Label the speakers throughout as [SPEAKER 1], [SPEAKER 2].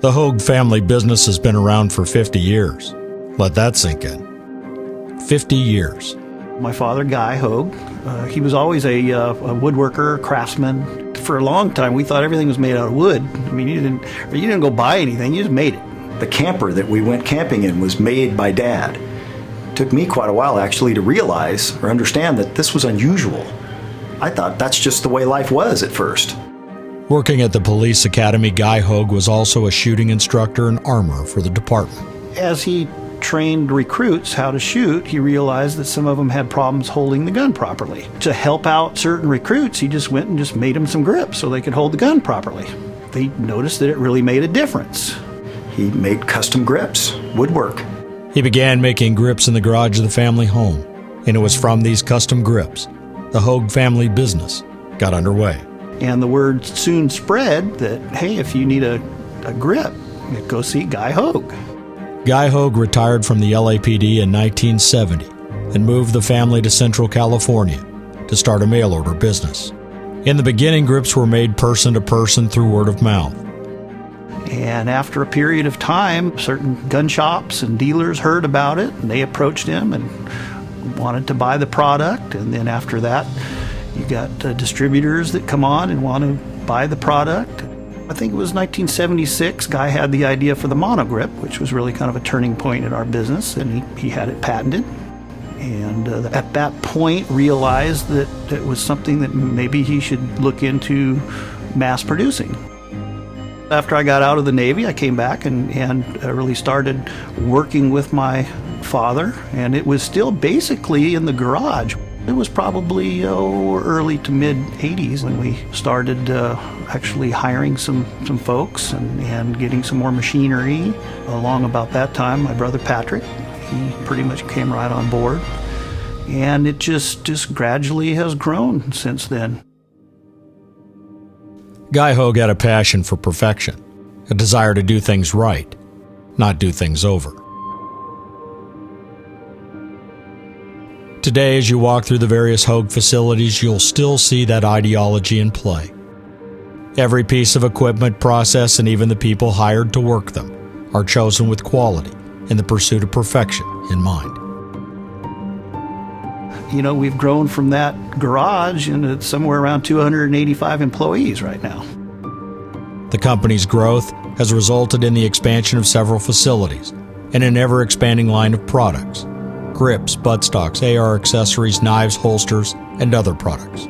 [SPEAKER 1] The Hogue family business has been around for 50 years. Let that sink in. 50 years.
[SPEAKER 2] My father, Guy Hogue, he was always a woodworker, craftsman. For a long time, we thought everything was made out of wood. I mean, you didn't go buy anything, you just made it.
[SPEAKER 3] The camper that we went camping in was made by Dad. It took me quite a while, actually, to realize or understand that this was unusual. I thought that's just the way life was at first.
[SPEAKER 1] Working at the police academy, Guy Hogue was also a shooting instructor and armorer for the department.
[SPEAKER 2] As he trained recruits how to shoot, he realized that some of them had problems holding the gun properly. To help out certain recruits, he just went and just made them some grips so they could hold the gun properly. They noticed that it really made a difference.
[SPEAKER 3] He made custom grips, woodwork.
[SPEAKER 1] He began making grips in the garage of the family home, and it was from these custom grips the Hogue family business got underway.
[SPEAKER 2] And the word soon spread that, hey, if you need a grip, go see Guy Hogue.
[SPEAKER 1] Guy Hogue retired from the LAPD in 1970 and moved the family to Central California to start a mail-order business. In the beginning, grips were made person to person through word of mouth.
[SPEAKER 2] And after a period of time, certain gun shops and dealers heard about it, and they approached him and wanted to buy the product. And then after that, you got distributors that come on and want to buy the product. I think it was 1976, Guy had the idea for the monogrip, which was really kind of a turning point in our business, and he had it patented. And at that point realized that it was something that maybe he should look into mass producing. After I got out of the Navy, I came back and really started working with my father, and it was still basically in the garage. It was probably early to mid-'80s when we started actually hiring some folks and getting some more machinery. Along about that time, my brother Patrick, he pretty much came right on board. And it just gradually has grown since then.
[SPEAKER 1] Guy Hogue had a passion for perfection, a desire to do things right, not do things over. Today, as you walk through the various Hogue facilities, you'll still see that ideology in play. Every piece of equipment, process, and even the people hired to work them are chosen with quality and the pursuit of perfection in mind.
[SPEAKER 2] You know, we've grown from that garage into somewhere around 285 employees right now.
[SPEAKER 1] The company's growth has resulted in the expansion of several facilities and an ever-expanding line of products: grips, buttstocks, AR accessories, knives, holsters, and other products.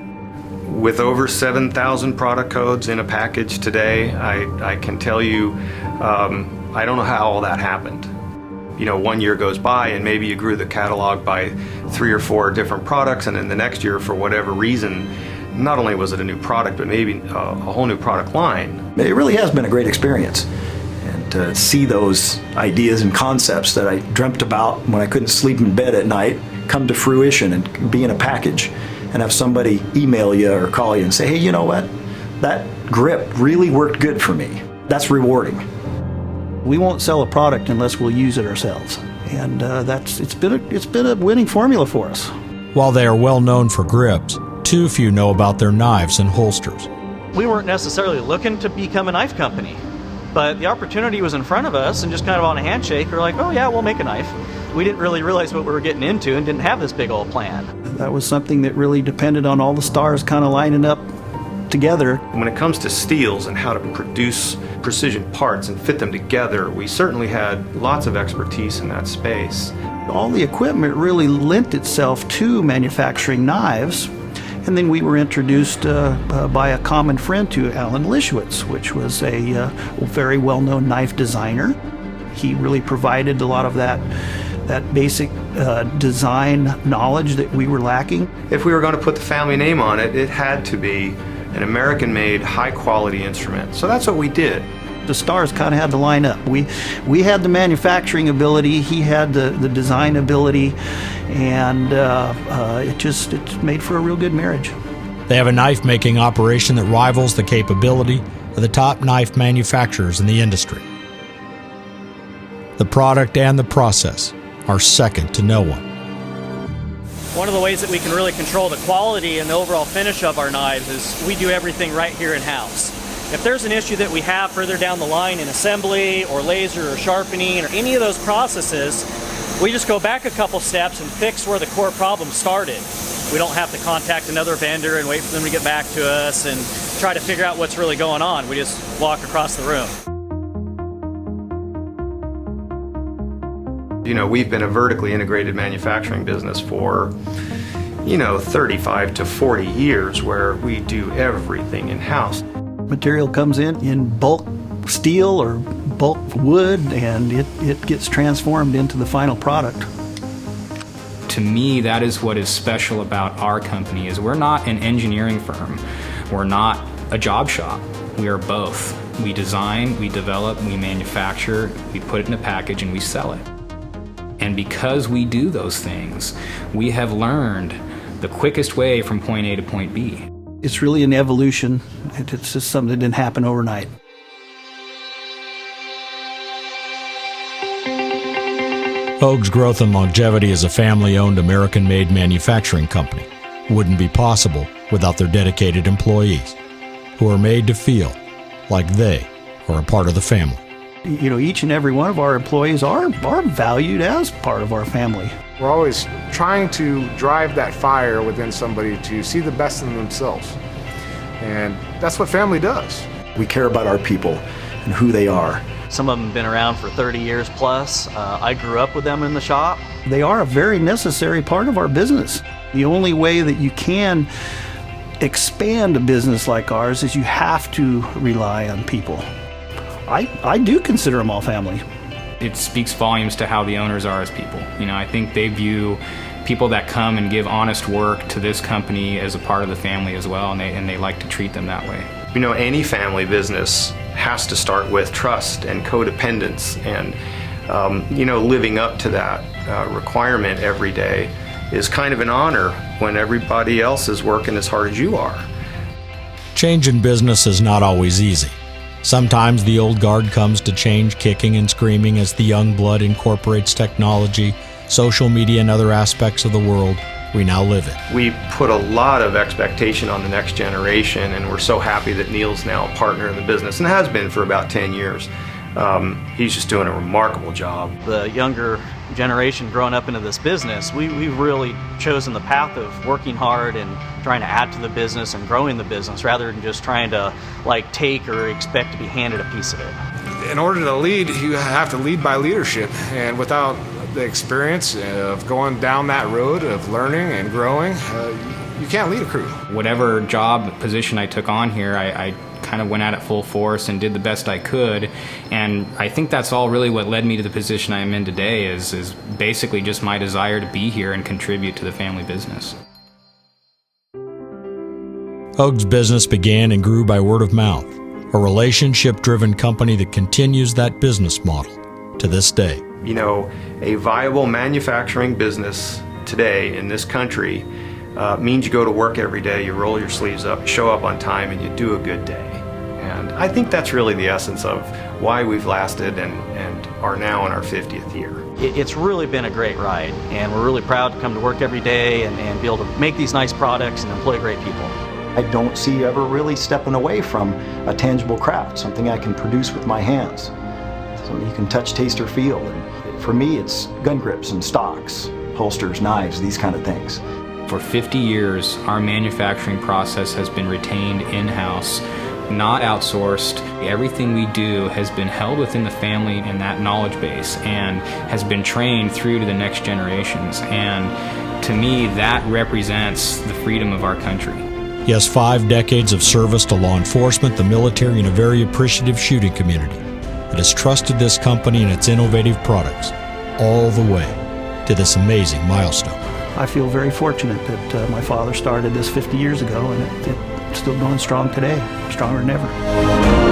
[SPEAKER 4] With over 7,000 product codes in a package today, I can tell you, I don't know how all that happened. You know, 1 year goes by and maybe you grew the catalog by 3 or 4 different products, and then the next year, for whatever reason, not only was it a new product, but maybe a whole new product line.
[SPEAKER 3] It really has been a great experience. And to see those ideas and concepts that I dreamt about when I couldn't sleep in bed at night come to fruition and be in a package, and have somebody email you or call you and say, hey, you know what? That grip really worked good for me. That's rewarding.
[SPEAKER 2] We won't sell a product unless we'll use it ourselves. And it's been a winning formula for us.
[SPEAKER 1] While they are well known for grips, too few know about their knives and holsters.
[SPEAKER 5] We weren't necessarily looking to become a knife company, but the opportunity was in front of us, and just kind of on a handshake, we're like, oh yeah, we'll make a knife. We didn't really realize what we were getting into and didn't have this big old plan.
[SPEAKER 2] That was something that really depended on all the stars kind of lining up together.
[SPEAKER 4] When it comes to steels and how to produce precision parts and fit them together, we certainly had lots of expertise in that space.
[SPEAKER 2] All the equipment really lent itself to manufacturing knives. And then we were introduced by a common friend to Alan Lischwitz, which was a very well-known knife designer. He really provided a lot of that basic design knowledge that we were lacking.
[SPEAKER 4] If we were going to put the family name on it, it had to be an American-made, high-quality instrument. So that's what we did.
[SPEAKER 2] The stars kind of had to line up. We had the manufacturing ability, he had the design ability, and it's made for a real good marriage.
[SPEAKER 1] They have a knife-making operation that rivals the capability of the top knife manufacturers in the industry. The product and the process are second to no one.
[SPEAKER 5] One of the ways that we can really control the quality and the overall finish of our knives is we do everything right here in-house. If there's an issue that we have further down the line in assembly or laser or sharpening or any of those processes, we just go back a couple steps and fix where the core problem started. We don't have to contact another vendor and wait for them to get back to us and try to figure out what's really going on. We just walk across the room.
[SPEAKER 4] You know, we've been a vertically integrated manufacturing business for, 35 to 40 years, where we do everything in-house.
[SPEAKER 2] Material comes in bulk steel or bulk wood, and it gets transformed into the final product.
[SPEAKER 6] To me, that is what is special about our company, is we're not an engineering firm. We're not a job shop. We are both. We design, we develop, we manufacture, we put it in a package, and we sell it. And because we do those things, we have learned the quickest way from point A to point B.
[SPEAKER 2] It's really an evolution. It's just something that didn't happen overnight.
[SPEAKER 1] Hogue's growth and longevity as a family-owned American-made manufacturing company wouldn't be possible without their dedicated employees, who are made to feel like they are a part of the family.
[SPEAKER 2] Each and every one of our employees are valued as part of our family.
[SPEAKER 7] We're always trying to drive that fire within somebody to see the best in themselves. And that's what family does.
[SPEAKER 3] We care about our people and who they are.
[SPEAKER 5] Some of them have been around for 30 years plus. I grew up with them in the shop.
[SPEAKER 2] They are a very necessary part of our business. The only way that you can expand a business like ours is you have to rely on people. I do consider them all family.
[SPEAKER 6] It speaks volumes to how the owners are as people. I think they view people that come and give honest work to this company as a part of the family as well, and they like to treat them that way.
[SPEAKER 4] Any family business has to start with trust and codependence, and living up to that requirement every day is kind of an honor when everybody else is working as hard as you are.
[SPEAKER 1] Change in business is not always easy. Sometimes the old guard comes to change kicking and screaming as the young blood incorporates technology, social media, and other aspects of the world we now live in.
[SPEAKER 4] We put a lot of expectation on the next generation, and we're so happy that Neil's now a partner in the business, and has been for about 10 years. He's just doing a remarkable job.
[SPEAKER 5] The younger generation growing up into this business, we've really chosen the path of working hard and trying to add to the business and growing the business, rather than just trying to take or expect to be handed a piece of it.
[SPEAKER 7] In order to lead, you have to lead by leadership, and without the experience of going down that road of learning and growing, you can't lead a crew.
[SPEAKER 6] Whatever job position I took on here, I kind of went at it full force and did the best I could, and I think that's all really what led me to the position I am in today, is basically just my desire to be here and contribute to the family business.
[SPEAKER 1] Hogue's business began and grew by word of mouth, a relationship-driven company that continues that business model to this day.
[SPEAKER 4] A viable manufacturing business today in this country means you go to work every day, you roll your sleeves up, you show up on time, and you do a good day. And I think that's really the essence of why we've lasted and are now in our 50th year.
[SPEAKER 5] It's really been a great ride, and we're really proud to come to work every day and be able to make these nice products and employ great people.
[SPEAKER 3] I don't see ever really stepping away from a tangible craft, something I can produce with my hands, something you can touch, taste, or feel. And for me, it's gun grips and stocks, holsters, knives, these kind of things.
[SPEAKER 6] For 50 years, our manufacturing process has been retained in-house, not outsourced. Everything we do has been held within the family and that knowledge base, and has been trained through to the next generations. And to me, that represents the freedom of our country.
[SPEAKER 1] He has 5 decades of service to law enforcement, the military, and a very appreciative shooting community that has trusted this company and its innovative products all the way to this amazing milestone.
[SPEAKER 2] I feel very fortunate that my father started this 50 years ago, and it's still going strong today, stronger than ever.